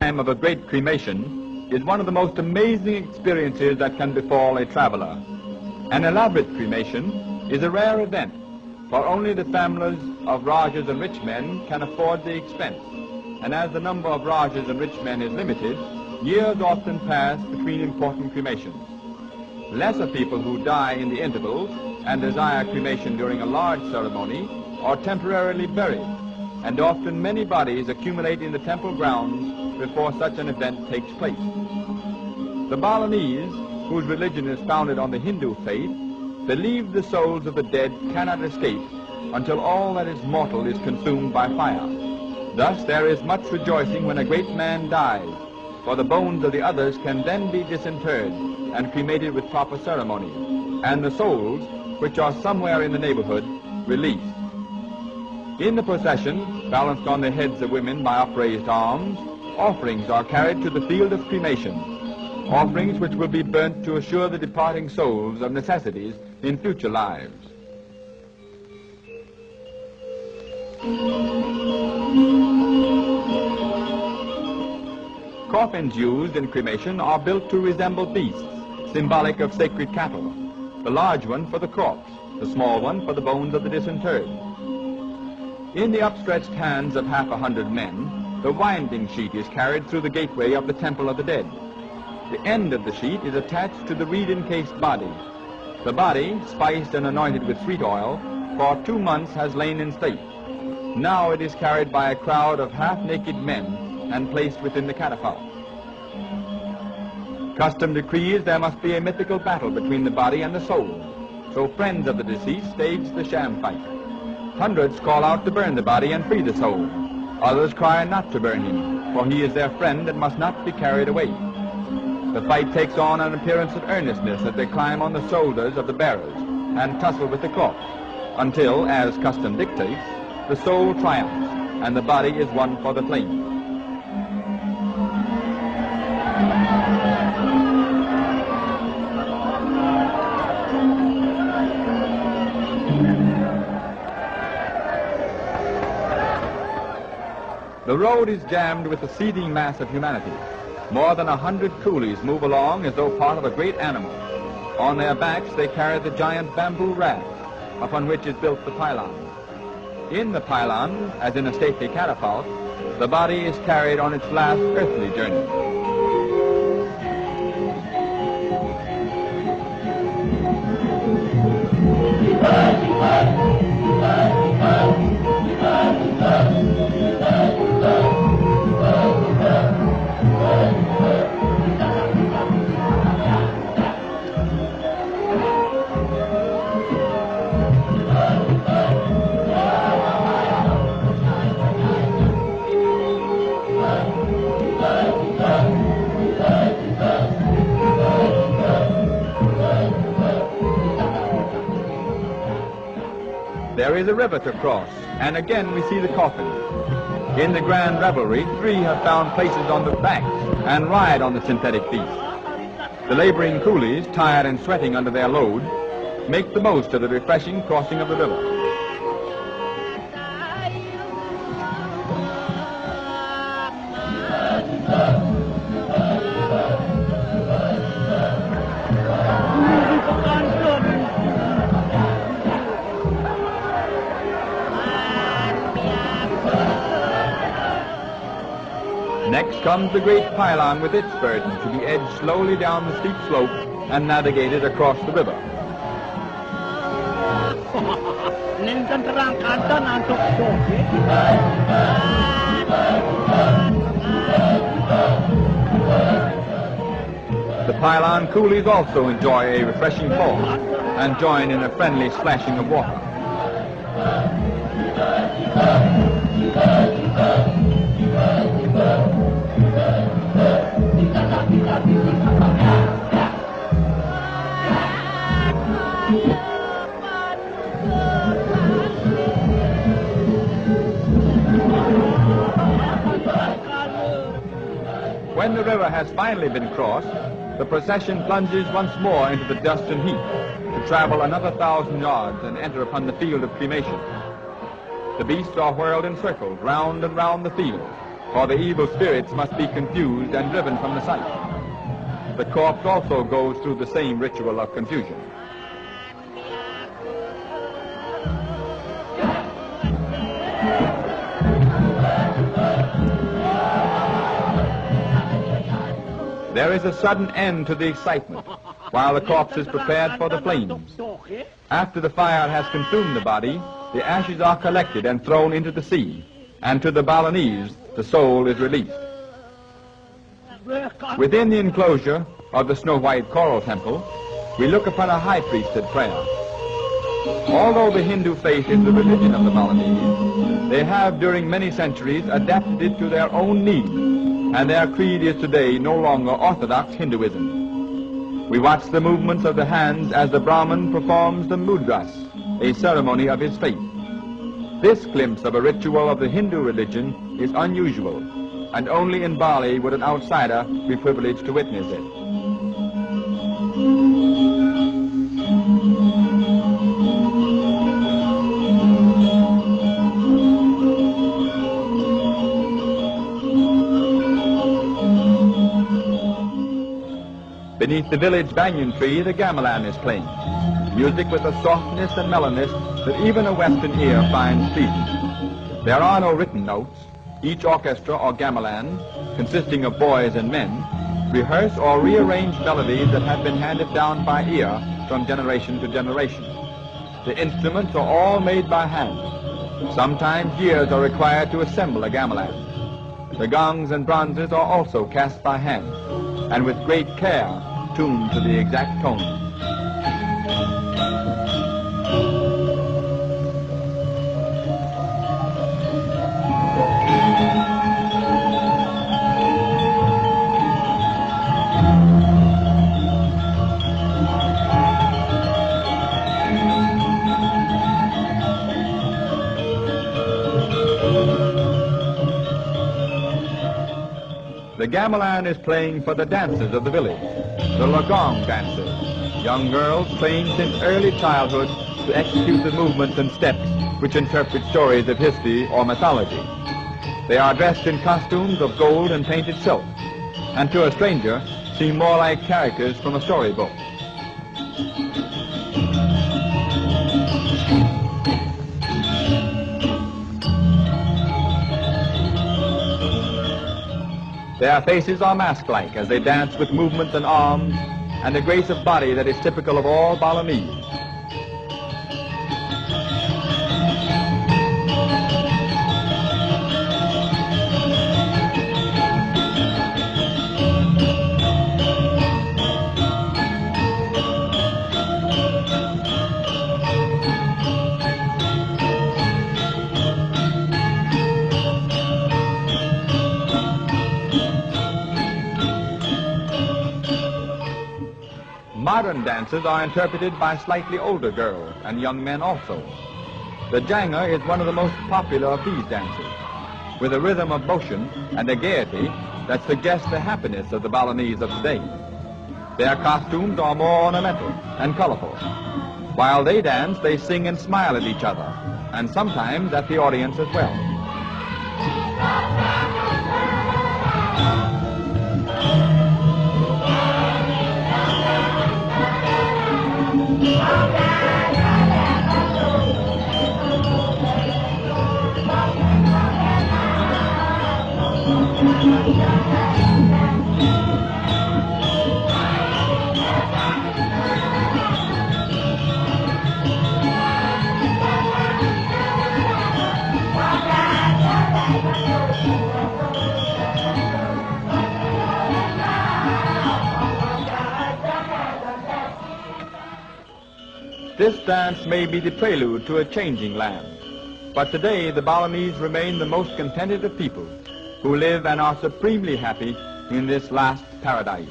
time of a great cremation is one of the most amazing experiences that can befall a traveler. An elaborate cremation is a rare event, for only the families of Rajas and rich men can afford the expense. And as the number of Rajas and rich men is limited, years often pass between important cremations. Lesser people who die in the intervals and desire cremation during a large ceremony are temporarily buried, and often many bodies accumulate in the temple grounds before such an event takes place. The Balinese, whose religion is founded on the Hindu faith, believe the souls of the dead cannot escape until all that is mortal is consumed by fire. Thus there is much rejoicing when a great man dies, for the bones of the others can then be disinterred and cremated with proper ceremony, and the souls, which are somewhere in the neighborhood, released. In the procession, balanced on the heads of women by upraised arms, offerings are carried to the field of cremation, offerings which will be burnt to assure the departing souls of necessities in future lives. Coffins used in cremation are built to resemble beasts, symbolic of sacred cattle, the large one for the corpse, the small one for the bones of the disinterred. In the upstretched hands of 100 men, the winding sheet is carried through the gateway of the temple of the dead. The end of the sheet is attached to the reed-encased body. The body, spiced and anointed with sweet oil, for 2 months has lain in state. Now it is carried by a crowd of half-naked men and placed within the catafalque. Custom decrees there must be a mythical battle between the body and the soul, so friends of the deceased stage the sham fight. Hundreds call out to burn the body and free the soul. Others cry not to burn him, for he is their friend and must not be carried away. The fight takes on an appearance of earnestness as they climb on the shoulders of the bearers and tussle with the corpse, until, as custom dictates, the soul triumphs and the body is won for the flame. The road is jammed with a seething mass of humanity. More than 100 coolies move along as though part of a great animal. On their backs they carry the giant bamboo raft, upon which is built the pylon. In the pylon, as in a stately catafalque, the body is carried on its last earthly journey. There is a river to cross, and again we see the coffin. In the grand revelry, 3 have found places on the back and ride on the synthetic beast. The laboring coolies, tired and sweating under their load, make the most of the refreshing crossing of the river. Next comes the great pylon with its burden to be edged slowly down the steep slope and navigated across the river. The pylon coolies also enjoy a refreshing fall and join in a friendly splashing of water. When the river has finally been crossed, the procession plunges once more into the dust and heat to travel another 1,000 yards and enter upon the field of cremation. The beasts are whirled in circles round and round the field, for the evil spirits must be confused and driven from the site. The corpse also goes through the same ritual of confusion. There is a sudden end to the excitement while the corpse is prepared for the flames. After the fire has consumed the body, the ashes are collected and thrown into the sea, and to the Balinese, the soul is released. Within the enclosure of the snow-white coral temple, we look upon a high priesthood prayer. Although the Hindu faith is the religion of the Balinese, they have during many centuries adapted it to their own needs, and their creed is today no longer orthodox Hinduism. We watch the movements of the hands as the Brahmin performs the mudras, a ceremony of his faith. This glimpse of a ritual of the Hindu religion is unusual, and only in Bali would an outsider be privileged to witness it. Beneath the village banyan tree, the gamelan is playing, music with a softness and mellowness that even a Western ear finds pleasing. There are no written notes. Each orchestra or gamelan, consisting of boys and men, rehearse or rearrange melodies that have been handed down by ear from generation to generation. The instruments are all made by hand. Sometimes years are required to assemble a gamelan. The gongs and bronzes are also cast by hand, and with great care tuned to the exact tone. The gamelan is playing for the dancers of the village, the lagong dancers, young girls trained since early childhood to execute the movements and steps which interpret stories of history or mythology. They are dressed in costumes of gold and painted silk, and to a stranger seem more like characters from a storybook. Their faces are mask-like as they dance with movements and arms and a grace of body that is typical of all Balinese. Modern dances are interpreted by slightly older girls and young men also. The janga is one of the most popular of these dances, with a rhythm of motion and a gaiety that suggests the happiness of the Balinese of today. Their costumes are more ornamental and colorful. While they dance, they sing and smile at each other, and sometimes at the audience as well. This dance may be the prelude to a changing land, but today the Balinese remain the most contented of people who live and are supremely happy in this last paradise.